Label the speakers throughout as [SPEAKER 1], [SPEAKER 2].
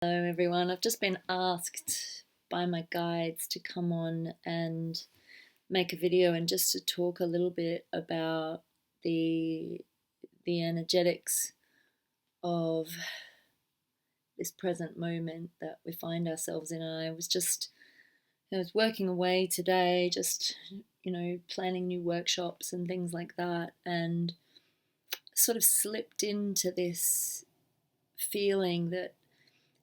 [SPEAKER 1] Hello everyone, I've just been asked by my guides to come on and make a video and just to talk a little bit about the energetics of this present moment that we find ourselves in. And I was working away today, just planning new workshops and things like that, and sort of slipped into this feeling that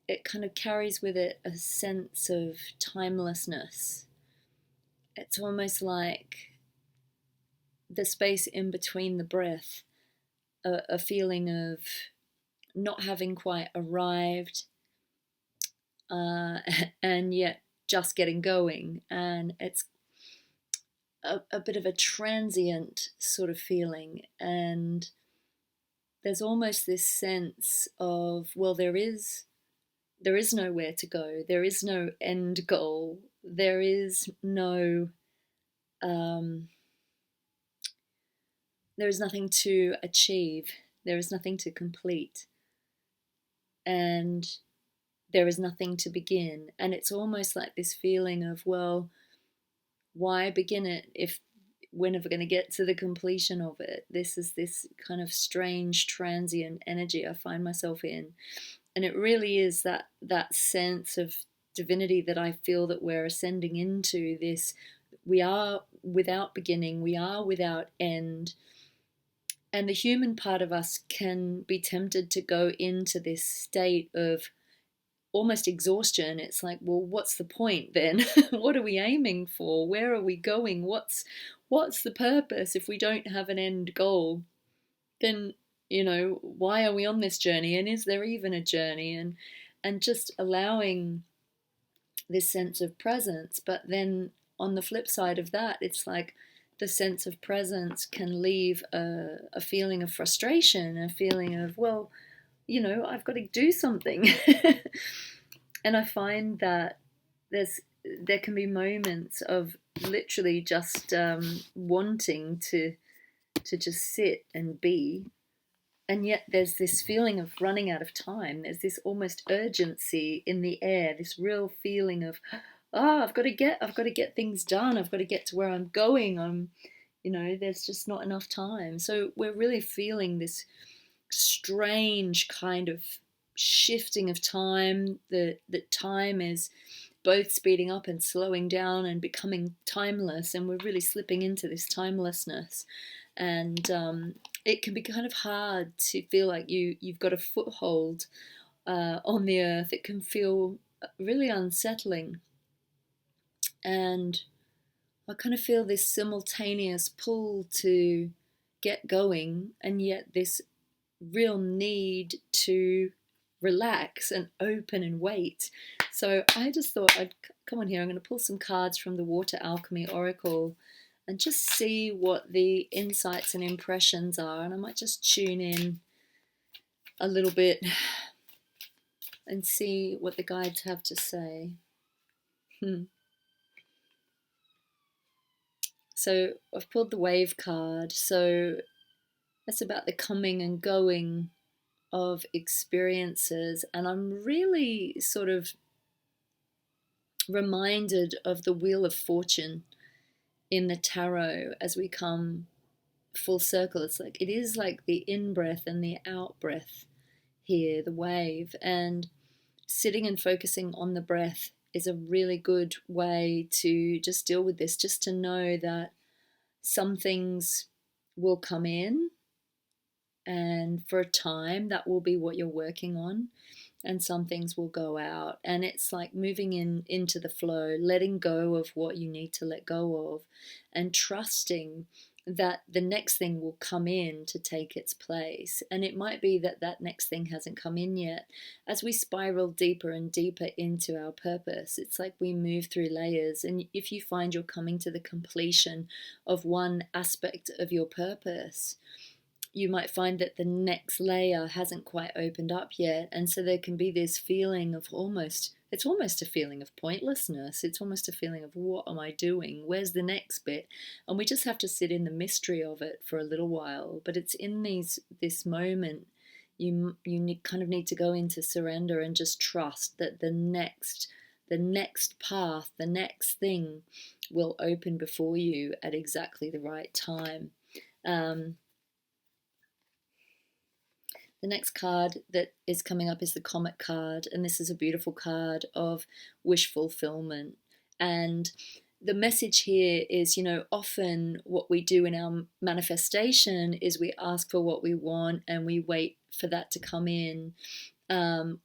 [SPEAKER 1] it kind of carries with it a sense of timelessness. It's almost like the space in between the breath, a feeling of not having quite arrived, and yet just getting going. And it's a bit of a transient sort of feeling. And there's almost this sense of, well, there is nowhere to go. There is no end goal. There is no, there is nothing to achieve. There is nothing to complete. And there is nothing to begin. And it's almost like this feeling of, well, why begin it if we're never going to get to the completion of it? This is this kind of strange, transient energy I find myself in. And it really is that sense of divinity that I feel that we're ascending into. This, we are without beginning, we are without end. And the human part of us can be tempted to go into this state of almost exhaustion. It's like, well, what's the point then? What are we aiming for? Where are we going? What's the purpose if we don't have an end goal? Then, why are we on this journey? And is there even a journey? And just allowing this sense of presence. But then on the flip side of that, it's like the sense of presence can leave a feeling of frustration, a feeling of, well, I've got to do something. And I find that there can be moments of literally just wanting to just sit and be. And yet there's this feeling of running out of time. There's this almost urgency in the air, this real feeling of, I've got to get things done. I've got to get to where I'm going. There's just not enough time. So we're really feeling this strange kind of shifting of time, that time is both speeding up and slowing down and becoming timeless, and we're really slipping into this timelessness. And it can be kind of hard to feel like you've got a foothold on the earth. It can feel really unsettling. And I kind of feel this simultaneous pull to get going, and yet this real need to relax and open and wait. So I just thought I'd come on here. I'm going to pull some cards from the Water Alchemy Oracle and just see what the insights and impressions are. And I might just tune in a little bit and see what the guides have to say. So I've pulled the Wave card. So that's about the coming and going of experiences. And I'm really sort of reminded of the Wheel of Fortune in the tarot as we come full circle. It is like the in-breath and the out-breath here, the wave. And sitting and focusing on the breath is a really good way to just deal with this, just to know that some things will come in, and for a time that will be what you're working on, and some things will go out. And it's like moving into the flow, letting go of what you need to let go of, and trusting that the next thing will come in to take its place. And it might be that that next thing hasn't come in yet. As we spiral deeper and deeper into our purpose, it's like we move through layers. And if you find you're coming to the completion of one aspect of your purpose, you might find that the next layer hasn't quite opened up yet. And so there can be this feeling of it's almost a feeling of pointlessness. It's almost a feeling of, what am I doing? Where's the next bit? And we just have to sit in the mystery of it for a little while. But it's in this moment, kind of need to go into surrender and just trust that the next path, the next thing will open before you at exactly the right time. The next card that is coming up is the Comet card, and this is a beautiful card of wish fulfillment. And the message here is, often what we do in our manifestation is we ask for what we want and we wait for that to come in.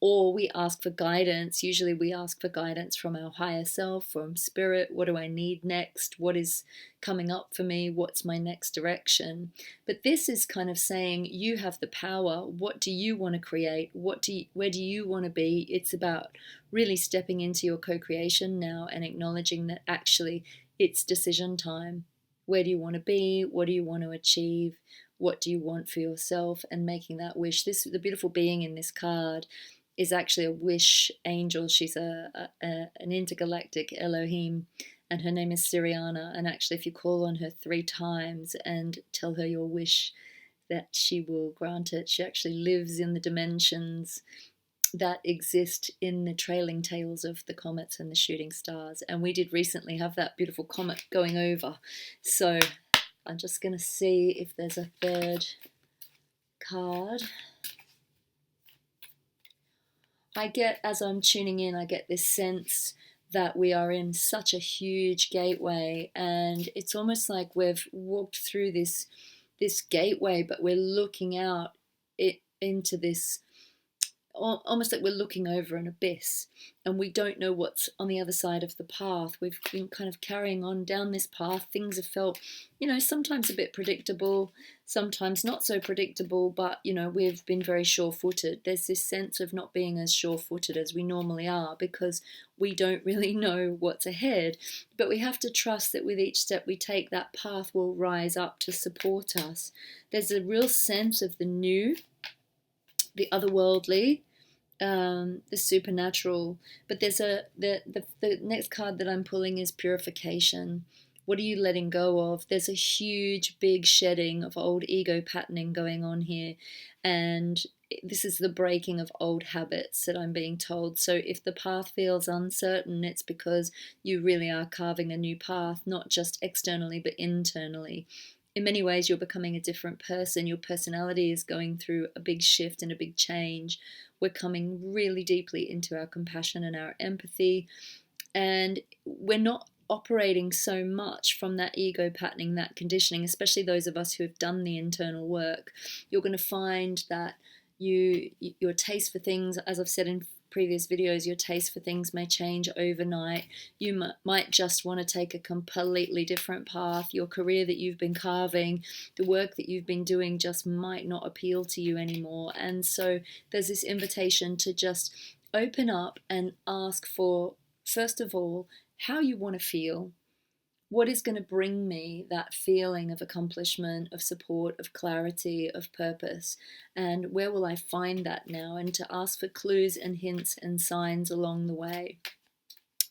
[SPEAKER 1] Or we ask for guidance. Usually we ask for guidance from our higher self, from spirit. What do I need next? What is coming up for me? What's my next direction? But this is kind of saying you have the power. What do you want to create? Where do you want to be? It's about really stepping into your co-creation now and acknowledging that actually it's decision time. Where do you want to be? What do you want to achieve? What do you want for yourself, and making that wish. The beautiful being in this card is actually a wish angel. She's an intergalactic Elohim, and her name is Siriana. And actually, if you call on her 3 times and tell her your wish, that she will grant it. She actually lives in the dimensions that exist in the trailing tails of the comets and the shooting stars. And we did recently have that beautiful comet going over. So I'm just going to see if there's a third card. As I'm tuning in, I get this sense that we are in such a huge gateway, and it's almost like we've walked through this gateway, but we're looking out into this, almost like we're looking over an abyss, and we don't know what's on the other side of the path. We've been kind of carrying on down this path. Things have felt, sometimes a bit predictable, sometimes not so predictable, but, we've been very sure-footed. There's this sense of not being as sure-footed as we normally are because we don't really know what's ahead. But we have to trust that with each step we take, that path will rise up to support us. There's a real sense of the new, the otherworldly, the supernatural. But there's the next card that I'm pulling is purification. What are you letting go of? There's a huge, big shedding of old ego patterning going on here, and this is the breaking of old habits that I'm being told. So if the path feels uncertain, it's because you really are carving a new path, not just externally but internally. In many ways, you're becoming a different person. Your personality is going through a big shift and a big change. We're coming really deeply into our compassion and our empathy. And we're not operating so much from that ego patterning, that conditioning, especially those of us who have done the internal work. You're going to find that your taste for things, as I've said in previous videos, your taste for things may change overnight. You might just want to take a completely different path. Your career that you've been carving, the work that you've been doing just might not appeal to you anymore. And so there's this invitation to just open up and ask for, first of all, how you want to feel. What is going to bring me that feeling of accomplishment, of support, of clarity, of purpose? And where will I find that now? And to ask for clues and hints and signs along the way.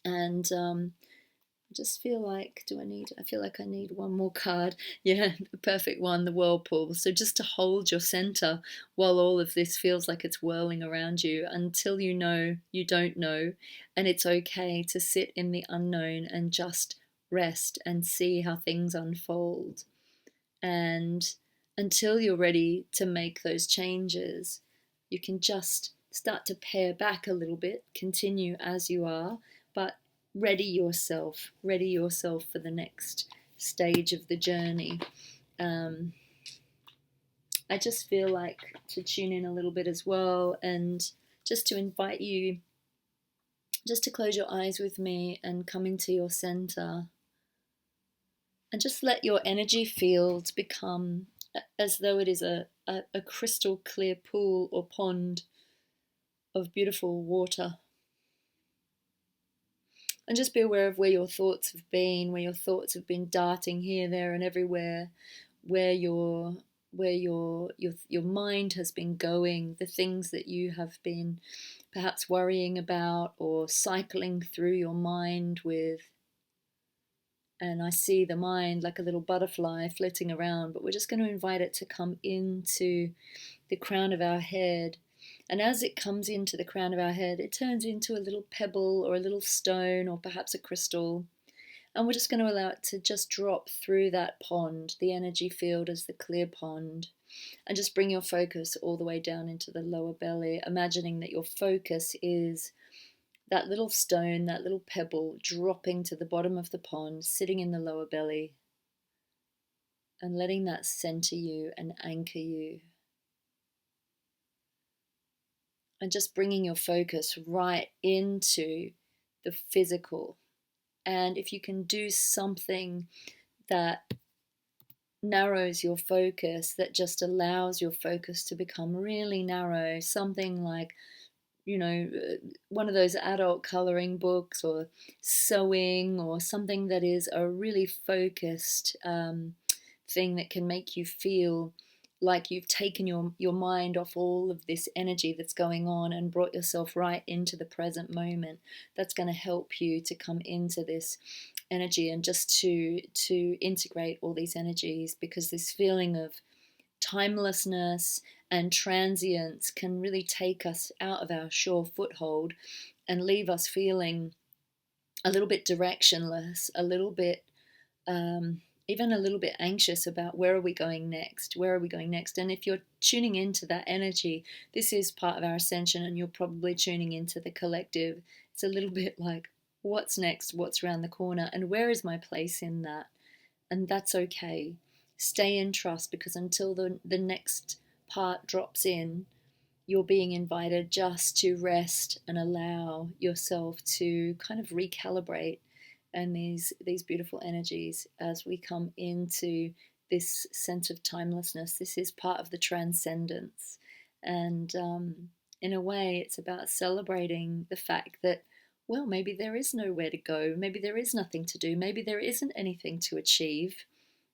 [SPEAKER 1] And I just feel like, I feel like I need one more card. Yeah, the perfect one, the whirlpool. So just to hold your center while all of this feels like it's whirling around you until you know you don't know. And it's okay to sit in the unknown and just rest and see how things unfold. And until you're ready to make those changes, you can just start to pare back a little bit, continue as you are, but ready yourself for the next stage of the journey. I just feel like to tune in a little bit as well, and just to invite you just to close your eyes with me and come into your center. And just let your energy field become as though it is a crystal clear pool or pond of beautiful water. And just be aware of where your thoughts have been, darting here, there, and everywhere, where your mind has been going, the things that you have been perhaps worrying about or cycling through your mind with. And I see the mind like a little butterfly flitting around, but we're just going to invite it to come into the crown of our head. And as it comes into the crown of our head, it turns into a little pebble or a little stone or perhaps a crystal. And we're just going to allow it to just drop through that pond, the energy field as the clear pond. And just bring your focus all the way down into the lower belly, imagining that your focus is that little stone, that little pebble dropping to the bottom of the pond, sitting in the lower belly, and letting that center you and anchor you. And just bringing your focus right into the physical. And if you can do something that narrows your focus, that just allows your focus to become really narrow, something like, one of those adult coloring books or sewing or something that is a really focused thing that can make you feel like you've taken your mind off all of this energy that's going on and brought yourself right into the present moment. That's going to help you to come into this energy and just to integrate all these energies, because this feeling of timelessness and transience can really take us out of our sure foothold and leave us feeling a little bit directionless, a little bit even a little bit anxious about where are we going next, and if you're tuning into that energy, this is part of our ascension and you're probably tuning into the collective. It's a little bit like, what's next, what's around the corner, and where is my place in that? And that's okay. Stay in trust, because until the next part drops in, you're being invited just to rest and allow yourself to kind of recalibrate. And these beautiful energies, as we come into this sense of timelessness, this is part of the transcendence. And in a way, it's about celebrating the fact that, well, maybe there is nowhere to go, maybe there is nothing to do, maybe there isn't anything to achieve.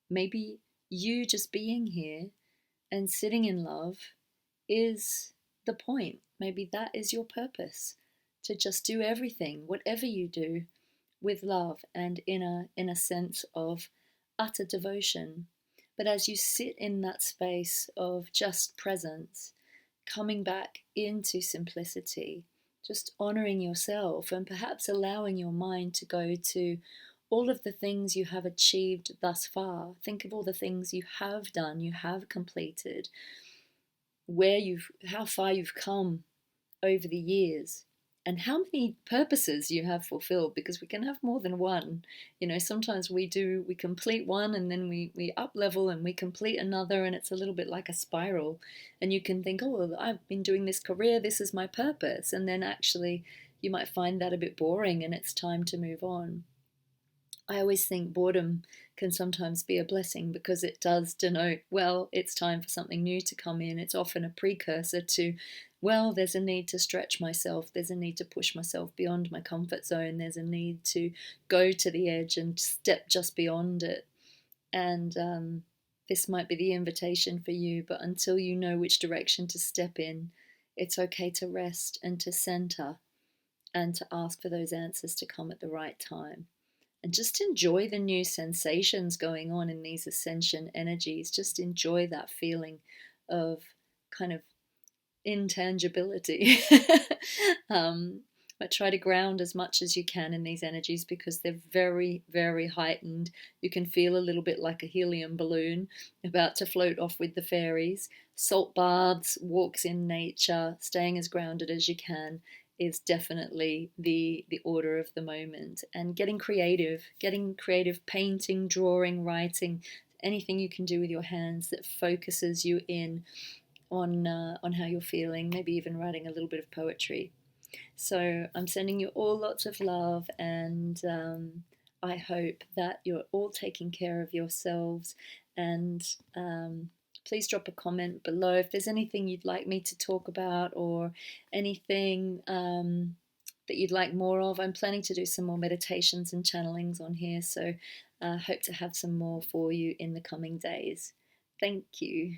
[SPEAKER 1] Maybe you just being here and sitting in love is the point. Maybe that is your purpose, to just do everything, whatever you do, with love and in a sense of utter devotion. But as you sit in that space of just presence, coming back into simplicity, just honoring yourself and perhaps allowing your mind to go to all of the things you have achieved thus far. Think of all the things you have done, you have completed, how far you've come over the years, and how many purposes you have fulfilled, because we can have more than one. Sometimes we complete one and then we up level and we complete another, and it's a little bit like a spiral. And you can think, oh, well, I've been doing this career, this is my purpose. And then actually you might find that a bit boring and it's time to move on. I always think boredom can sometimes be a blessing, because it does denote, well, it's time for something new to come in. It's often a precursor to, well, there's a need to stretch myself. There's a need to push myself beyond my comfort zone. There's a need to go to the edge and step just beyond it. And this might be the invitation for you, but until you know which direction to step in, it's okay to rest and to center and to ask for those answers to come at the right time. And just enjoy the new sensations going on in these ascension energies. Just enjoy that feeling of kind of intangibility. But try to ground as much as you can in these energies, because they're very, very heightened. You can feel a little bit like a helium balloon about to float off with the fairies. Salt baths, walks in nature, staying as grounded as you can is definitely the order of the moment. And getting creative, painting, drawing, writing, anything you can do with your hands that focuses you in on how you're feeling, maybe even writing a little bit of poetry. So I'm sending you all lots of love, and I hope that you're all taking care of yourselves. And please drop a comment below if there's anything you'd like me to talk about, or anything that you'd like more of. I'm planning to do some more meditations and channelings on here, so I hope to have some more for you in the coming days. Thank you.